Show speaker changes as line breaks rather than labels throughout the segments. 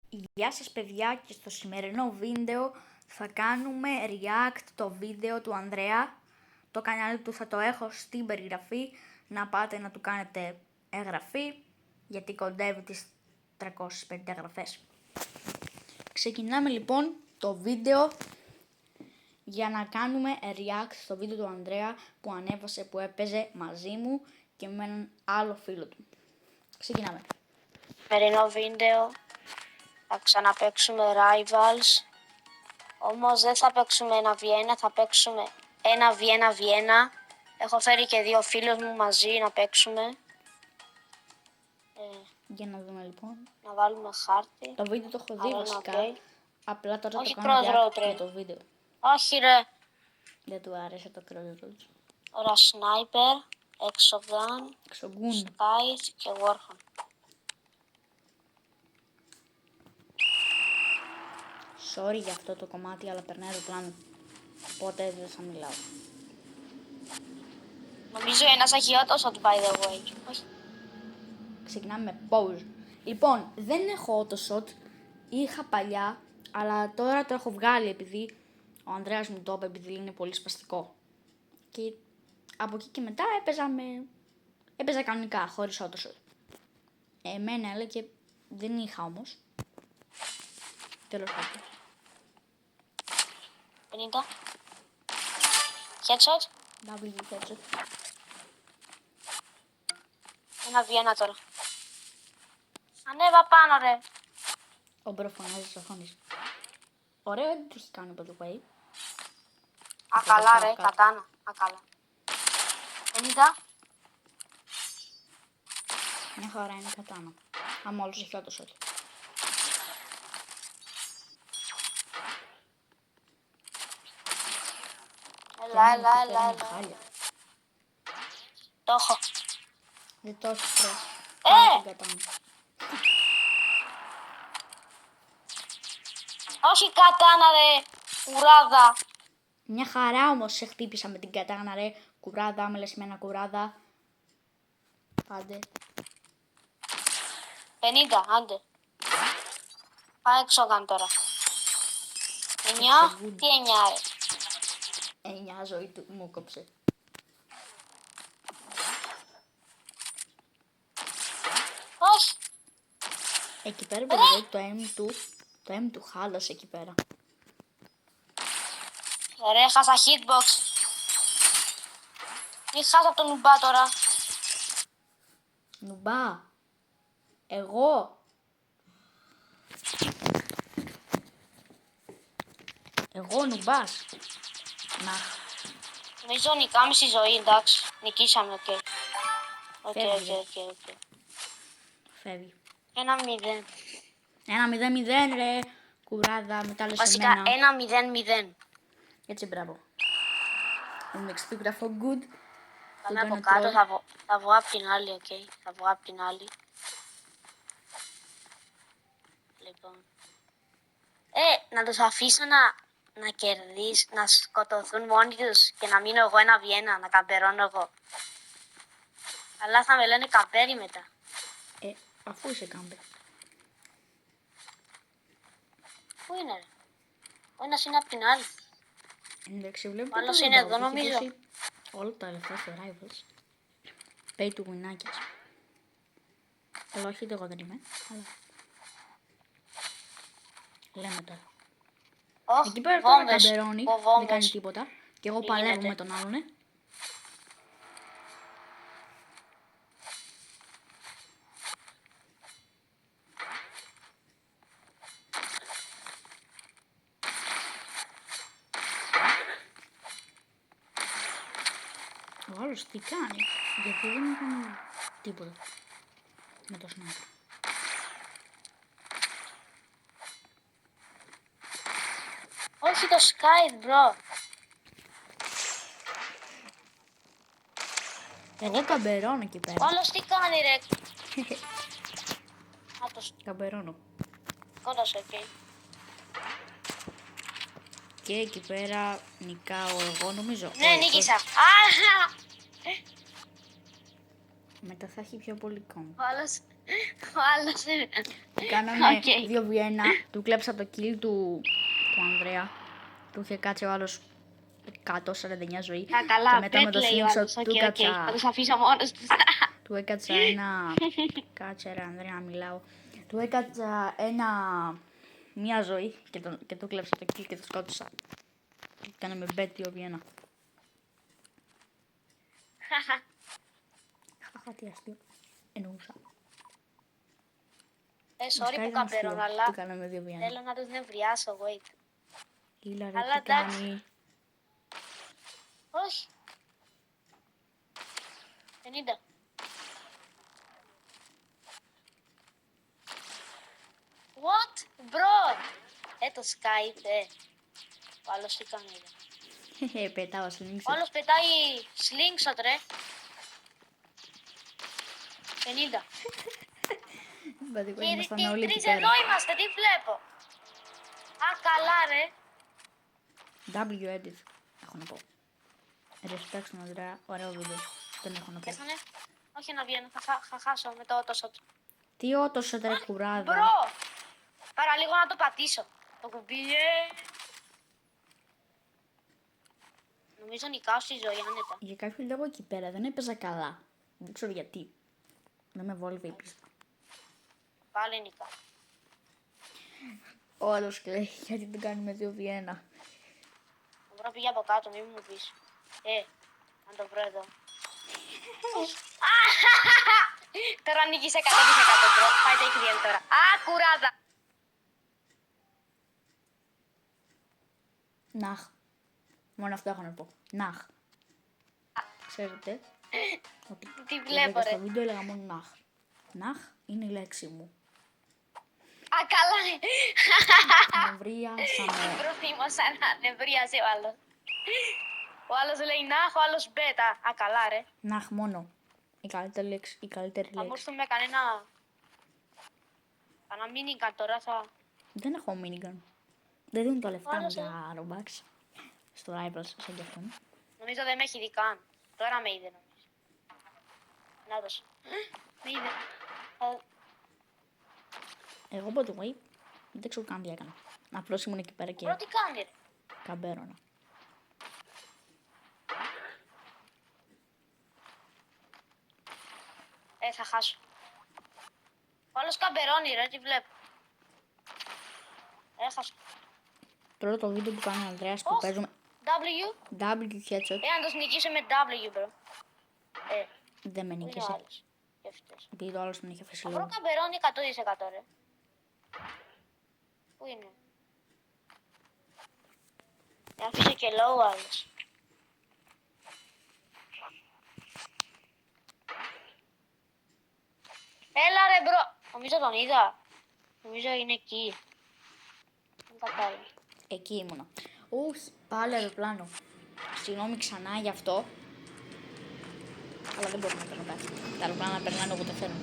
Γεια σας παιδιά, και στο σημερινό βίντεο θα κάνουμε react το βίντεο του Ανδρέα. Το κανάλι του θα το έχω στην περιγραφή, να πάτε να του κάνετε εγγραφή γιατί κοντεύει τις 350 εγγραφές. Ξεκινάμε λοιπόν το βίντεο για να κάνουμε react στο βίντεο του Ανδρέα που ανέβασε, που έπαιζε μαζί μου και με έναν άλλο φίλο του. Ξεκινάμε.
Σημερινό βίντεο θα ξαναπαίξουμε Rivals, όμως δεν θα παίξουμε 1v1, θα παίξουμε 1v1v1. Έχω φέρει και δύο φίλους μου μαζί να παίξουμε.
Για να δούμε λοιπόν.
Να βάλουμε χάρτη.
Το βίντεο το έχω δει
Arena,
βασικά,
okay.
απλά τώρα
Όχι
το κάνω
crossroad,
react
ρε.
για το βίντεο.
Όχι ρε.
Δεν του άρεσε το crossroads.
Ωραία, Sniper, Exogun,
Εξογκούν.
Scythe και Warhorn.
Sorry για αυτό το κομμάτι, αλλά περνάει αεροπλάνο. Οπότε δεν θα μιλάω.
Νομίζω ένας αγιώτος by the way. Όχι.
Ξεκινάμε με pause. Λοιπόν, δεν έχω auto-shot. Είχα παλιά, αλλά τώρα το έχω βγάλει επειδή ο Ανδρέας μου το είπε, επειδή είναι πολύ σπαστικό. Και από εκεί και μετά έπαιζα κανονικά, χωρίς auto-shot. Εμένα έλεγε, δεν είχα όμως. Τέλος πάντων.
50. Headshot.
W headshot.
1v1 τώρα. Ανέβα πάνω ρε.
Ο μπρο φωνάζει στις οθόνες. Ωραίο edit έχει κάνει by the way.
Ακαλά ρε, κατάνα. Ακαλά. 50.
Μια χαρά είναι κατάνα. Άμα όλος έχει auto-shot.
Έλα.
Χάλια.
Το έχω.
Δεν το έχεις τρως. Την κατάνα.
Όχι κατάνα ρε. Κουράδα.
Μια χαρά όμως σε χτύπησα με την κατάνα ρε. Κουράδα, με λες με ένα κουράδα. Άντε.
50, άντε. Πάει Exogun τώρα. 9. Τι 9 ρε.
9 ζωή του μου κόψε.
Όχι.
Εκεί πέρα παιδί, το M του χάλασε εκεί πέρα.
Ρε, χάσα hitbox. Μη χάσα τον νουμπά τώρα.
Νουμπά. Εγώ νουμπάς. Να.
Νομίζω νικάμιση ζωή, εντάξει. Νικήσαμε, οκ. Οκ.
Φεύγει.
1-0.
1-0-0 ρε. Κουράδα, μετά λες
Βασικά
εμένα.
1-0-0.
Έτσι, μπράβο. Εντάξει, του γράφω good.
Πάμε από κάτω, θα βγω απ' την άλλη, οκ. Θα βγω απ' την άλλη. Λοιπόν. Να τους αφήσω να κερδίσουν, να σκοτωθούν μόνοι τους και να μείνω εγώ 1v1, να καμπερώνω εγώ. Αλλά θα με λένε καμπέρι μετά.
Αφού είσαι κάμπερ.
Πού είναι ρε. Ο ένας είναι απ' την άλλη.
Εντάξει, βλέπω
Ο άλλος
το
είναι
Robout,
εδώ,
έχει
νομίζω.
δώσει όλα τα λεφτά στο Rivals. Pay to winάκιας. Αλλά όχι, εγώ δεν είμαι. Αλλά... λέμε τώρα.
Όχι,
Εκεί πέρα τώρα
βόμβες.
καμπερώνει, δεν κάνει τίποτα. Και εγώ παλεύω
γίνεται.
με τον άλλον, Ο άλλος τι κάνει, γιατί δεν έκανε τίποτα με το sniper.
Όχι το Skype, bro.
Εγώ καμπερώνω εκεί
Ο
πέρα.
άλλος τι κάνει ρε. Άτος,
Καμπερώνω.
κόντασε, οκ.
Και εκεί πέρα νικάω εγώ νομίζω.
Ναι, νίκησα.
Μετά θα έχει πιο πολύ κόμμα.
Ο άλλος είναι.
Κάναμε
Οκ.
2v1. Του κλέψα το kill του Ανδρέα. Του είχε κάτσει ο άλλος 149 ζωή.
Α, καλά,
Και μετά με
pet
το
λέει ο
slingshot
άλλος.
του
Οκ, οκ.
κάτσα.
Θα τους αφήσω μόνος τους.
Του έκατσα ένα. Κάτσε ρε Ανδρέα να μιλάω. Του έκατσα μία ζωή και του κλέψα το kill και το σκότωσα. Κάναμε bet 2v1. Χαχα, τι αστείο. Εννοούσα.
Sorry που καμπέρων, αλλά
Το κάναμε 2v1.
θέλω να τους νευριάσω, wait.
Ήλα ρε,
Αλλά
τι
εντάξει.
κάνει.
Όχι. 50. What, bro? Το Skype, Ο άλλος τι κάνει, ρε.
Πετάω
Ο
slingshot.
άλλος πετάει slingshot, ρε. 50.
Μπαδικό,
Και
ήμασταν
οι
όλοι εκεί
τρεις
πέρα.
εδώ είμαστε, τι βλέπω. Α, καλά, ρε.
W edit, έχω να πω. Respect στον Ανδρέα, ωραίο βίντεο. Δεν έχω να πω.
Πέθανε. Όχι να βγαίνω, θα χάσω με το τόσο.
Τι ότοσε τρε κουράδα.
Μπρο! Παραλίγο να το πατήσω. Το κουμπί, Νομίζω νικάω στη ζωή άνετα.
Για κάποιο λόγο εκεί πέρα δεν έπαιζα καλά. Δεν ξέρω γιατί. Δεν με βόλευε η πίστα.
Πάλι νικάω.
Ο άλλος κλαίει γιατί δεν κάνουμε 2v1.
Μπρο, πήγε από κάτω, μην μου πεις. Αν το βρω εδώ. Τώρα νίκησε 100% μπρο. Πάει τα έχει τώρα. Α, κουράδα.
Ναχ. Μόνο αυτό έχω να πω. Ναχ. Ξέρετε ότι
Τι βλέπω,
στο
ρε.
βίντεο έλεγα μόνο ναχ. Ναχ είναι η λέξη μου.
Α, καλά.
Νευρίασαμε.
Μπρο, θύμωσα να νευρίασε ο άλλος. Ο άλλος λέει να, ο άλλος μπέτα. Α, καλά, ρε.
Ναχ μόνο. Η καλύτερη λέξη. Η καλύτερη
Θα μου
λέξη.
έρθουν με κανένα μίνιγκαν τώρα θα...
Δεν έχω minigun. Δεν δίνουν τα λεφτά μου
Όλος,
για Robux. Στο Rivals, σαν κι αυτόν.
Νομίζω δεν με έχει δει καν. Τώρα με είδε νομίζω. Να δώσω. Με είδε.
Εγώ by the way, δεν ξέρω καν τι έκανα. Απλώς ήμουν εκεί πέρα και
Μπρο, τι κάνει, ρε.
καμπέρωνα.
Θα χάσω. Ο άλλος καμπερώνει, ρε, τι βλέπω. Έχασα.
Τώρα το βίντεο που κάνει ο Ανδρέας που
Ωχ.
παίζουμε
W.
W headshot
Αν τους νικήσω με W, μπρο.
δεν με
Πού είναι ο
νίκησε.
άλλος. Και αυτές.
Επειδή το άλλος τον είχε αφήσει
Ο Μπρο
λίγο.
καμπερώνει 100% ρε. Πού είναι. Άφησε και low άλλος. Έλα ρε μπρο. Νομίζω τον είδα. Νομίζω είναι εκεί. Δεν κατάλαβα.
Εκεί ήμουνα. Όχι, πάλι αεροπλάνο. Συγγνώμη ξανά γι' αυτό. Αλλά δεν μπορούμε να παίρνουμε κάτι. Τα αεροπλάνα περνάνε όποτε θέλουν.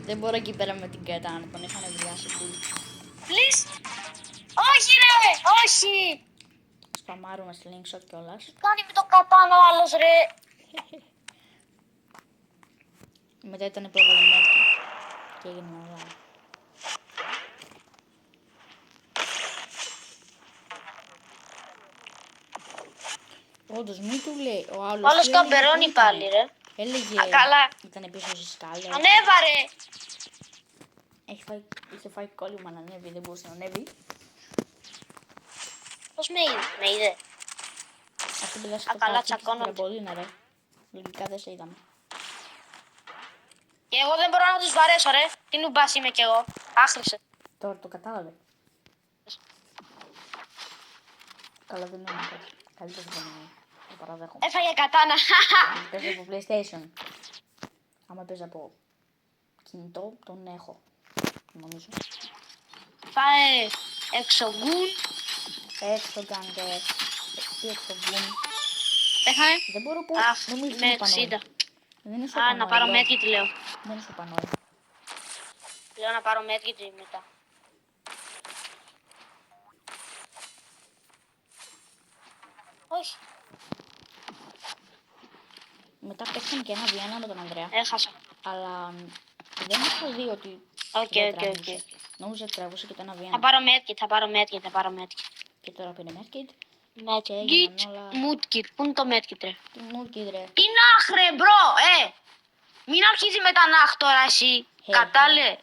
Δεν μπορώ εκεί πέρα με την Κέτα να τον είχαν ευλιάσει που
Please. Όχι ρε. Όχι.
σπαμάρουμε slingshot κιόλας.
Τι κάνει με το κατάνω ο άλλος ρε.
Μετά ήταν που έβαλε μέτρη και έγινε μεγάλο. Όντως μη του λέει ο άλλος.
Ο άλλος
τι έλεγε,
καμπερώνει
πού ήτανε?
πάλι ρε.
Έλεγε.
Α, καλά.
Ήταν πίσω στη σκάλα.
Ανέβα ρε.
Είχε φάει κόλλημα να ανέβει, δεν μπορούσε να ανέβει.
Πώς με είδε. Με είδε.
Αυτό πήγα
Α,
στο
καλά,
πάρτι και
τσακώνονται.
τραμπολίνα ρε. Λογικά δεν σε είδαμε.
Και εγώ δεν μπορώ να τους βαρέσω ρε. Τι νουμπάς είμαι κι εγώ. Άχρησε.
Τώρα το κατάλαβε. Καλά δεν είναι κάτι. Καλύτερος από μένα. Το παραδέχομαι.
Έφαγε κατάνα.
Παίζει από PlayStation. Άμα παίζει από κινητό, τον έχω. Νομίζω.
Φάε εξογκούν.
Έξω κάνετε. Τι έξω βγουν.
Πέθανε.
Δεν μπορώ που.
Αχ,
Δεν μου ήρθε
είμαι
το πανόι.
60.
Δεν είναι στο
Α,
πανόι.
να πάρω
λέω.
medkit λέω.
Δεν είναι στο πανόι.
Λέω να πάρω medkit μετά. Όχι,
Μετά παίξαμε και ένα Βιέννα με τον Ανδρέα.
έχασα.
Αλλά δεν έχω δει ότι
Οκ,
Δεν
οκ, οκ.
τράβησε. Νόμιζα ότι τραβούσε και το ένα
Θα
βιένα.
πάρω medkit, θα πάρω medkit.
Και τώρα πήρε medkit. Και
Medkit,
έγιναν όλα...
moodkit. Πού είναι το medkit, ρε?
Τι μου κοίτρε.
Τι ναχ, ρε, μπρο, Μην αρχίζει με τα ναχ τώρα, εσύ. Κατάλε,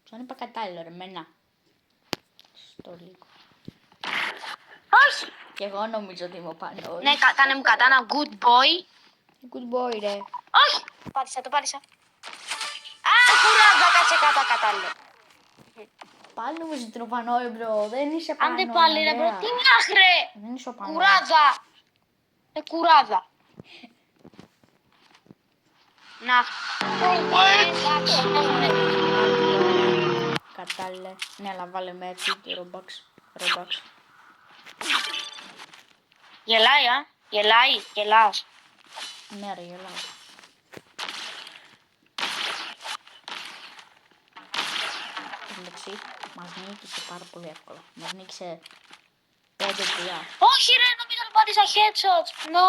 Ποιον είπα κατάλληλο ρε, μένα. Στο λίγο.
Όχι.
Και εγώ νομίζω ότι είμαι ο Πανός.
Ναι, κάνε μου κατάνα, good boy.
Good boy ρε.
Όχι. Το πάρισα. Α, κουράζα, κάτσε κάτω, κατάλληλο.
Πάλι νομίζω ότι είναι ο Πανό ρε μπρο. Δεν είσαι Πανό.
Άντε πάλι, ρε, μπρο,
Ανδρέα.
τι ναχ, ρε.
Δεν είσαι ο Πανός.
Κουράζα. Κουράζα. Να.
Κατάλληλε. Ναι, αλλά βάλε με έτσι το Robux.
Γελάει, γελάς.
Ναι ρε, γελάω. Εντάξει, μας νίκησε πάρα πολύ εύκολα. Μας νίκησε 5-3.
Όχι, ρε, νομίζω ότι πάτησα headshots. No.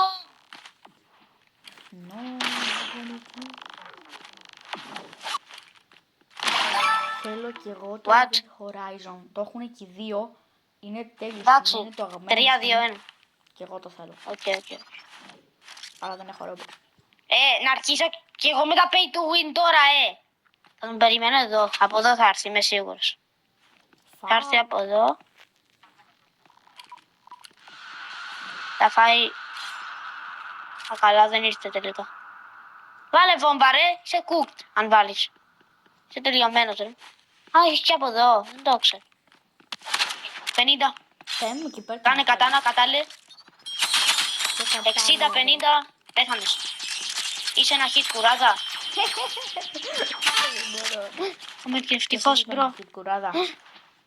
Θέλω κι εγώ το
What?
Horizon. Το έχουν εκεί δύο. Είναι τέλειο.
Εντάξει,
Είναι το αγαπημένο.
3-2-1.
Και εγώ το θέλω.
Οκ.
Αλλά δεν έχω Robux.
Να αρχίσω κι εγώ με τα pay to win τώρα, Θα τον περιμένω εδώ. Από εδώ θα έρθει, είμαι σίγουρος. Θα έρθει από εδώ. Θα φάει... Α, καλά, δεν ήρθε τελικά. Βάλε βόμβα, ρε. Είσαι cooked, αν βάλεις. Είσαι τελειωμένος, ρε. Α, έχεις και από εδώ. Δεν το ξέρω. 50.
Θεέ μου, εκεί πέρα.
Κάνε κατάνα, κατάλληλε. 60-50.
κατάνα.
Πέθανες. Είσαι ένα hit, κουράζα. Είμαι και ευτυχώς, μπρο.
Κουράδα.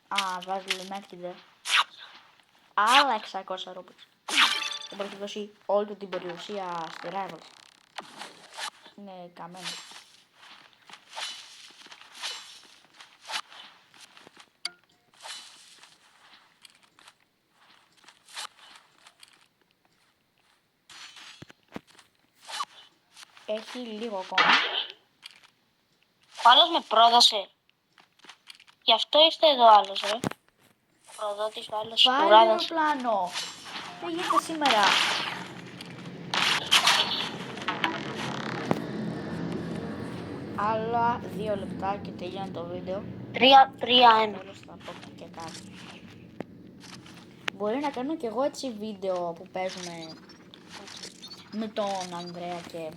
Α, βάζει λιμέτκι δε. Άλλα 600 Robux. Δεν μπορεί να δώσει όλη του την περιουσία στη Rivals. Είναι καμένο. Έχει λίγο ακόμα.
Ο άλλος με πρόδωσε. Γι' αυτό είστε εδώ άλλος, ρε. Προδότης ο άλλος
Πάλι
κουράδας.
αεροπλάνο. Τι γίνεται σήμερα. Άλλα 2 λεπτά και τελειώνει το βίντεο.
3-3-1.
Τέλος θα πω και κάτι. Μπορεί να κάνω κι εγώ έτσι βίντεο που παίζουμε με τον Ανδρέα και...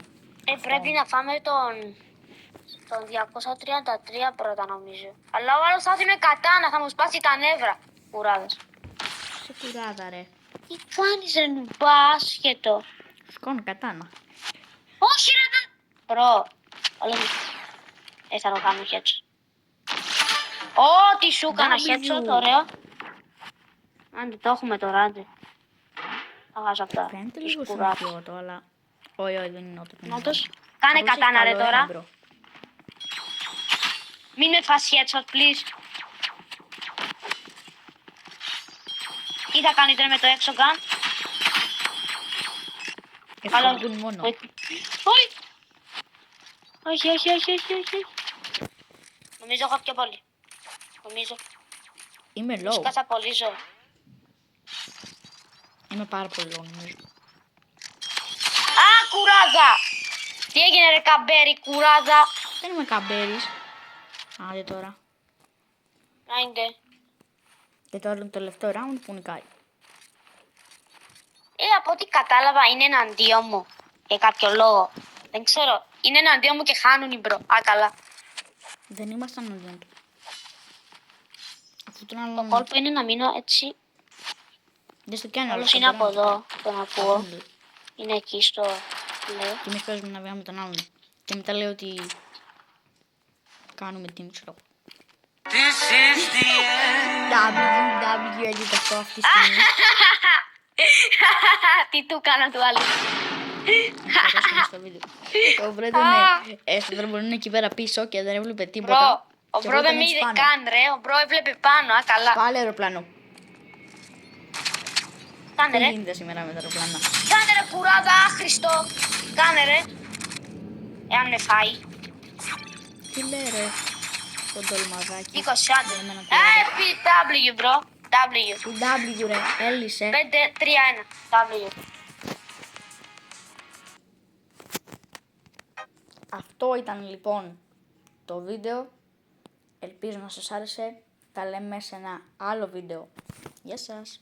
Πρέπει να φάμε τον 233 πρώτα, νομίζω. Αλλά ο άλλος θα έρθει με κατάνα, θα μου σπάσει τα νεύρα. Κουράδας.
Σε κουράδα ρε.
Τι κάνεις, ρε μπάσκετο.
Σκόνω κατάνα.
Όχι, ρε, δεν... Μπρο. Όλο μου. Θα το κάνω headshot. Ό,τι σου έκανα headshot, ωραίο. Άντε, το έχουμε τώρα, άντε. Θα χάσω αυτά.
Φαίνεται λίγο συνεχείο το, αλλά... Όχι, δεν είναι ό,τι είναι.
Νότος. Κάνε κατάνα, ρε, τώρα.
Μπρο.
Μην με φας headshot, please. Τι θα κάνεις, ρε, με το έξω gun.
Ευχαριστούν μόνο.
Όχι. Νομίζω έχω πιο πολύ. Νομίζω.
Είμαι low.
Σκάσα πολύ ζωή.
Είμαι πάρα πολύ low, νομίζω.
Α, κουράζα! Τι έγινε, ρε καμπέρι, κουράζα.
Δεν είμαι καμπέρις. Άντε τώρα.
Άιντε.
Και τώρα είναι το τελευταίο round που νικάει.
Από ό,τι κατάλαβα είναι εναντίον μου. Για κάποιο λόγο. Δεν ξέρω. Είναι εναντίον μου και χάνουν οι μπρο. Α, καλά.
Δεν ήμασταν εναντίον του. Αυτό τον άλλο...
Το κόλπο είναι να μείνω έτσι.
Δεν στο κάνει
Όλος είναι από εδώ. Τον ακούω. Είναι εκεί στο... Λέω.
Και εμείς παίζουμε να βιάμε τον άλλον. Και μετά λέει ότι... Κάνουμε team, ξέρω. W έγινε αυτό αυτή τη στιγμή.
Τι του κάνα του άλλου.
Στο βίντεο. Ο Μπρο ήταν στο δρόμο εκεί πέρα πίσω και δεν έβλεπε τίποτα.
Μπρο, ο Μπρο δεν με είδε καν, ρε. Ο Μπρο έβλεπε πάνω, α, καλά.
Πάλι αεροπλάνο.
Κάνε,
Τι
ρε.
γίνεται σήμερα με τα αεροπλάνα.
Κάνε, ρε, κουράδα, άχρηστο. Κάνε, ρε. Εάν με φάει.
Τι λέει ρε, το ντολμαδάκι.
20, άντε.
Για μένα το
W, bro. W.
Τι W ρε, έλυσε.
5, 3, 1. W.
Αυτό ήταν λοιπόν το βίντεο. Ελπίζω να σας άρεσε. Τα λέμε σε ένα άλλο βίντεο. Γεια σας.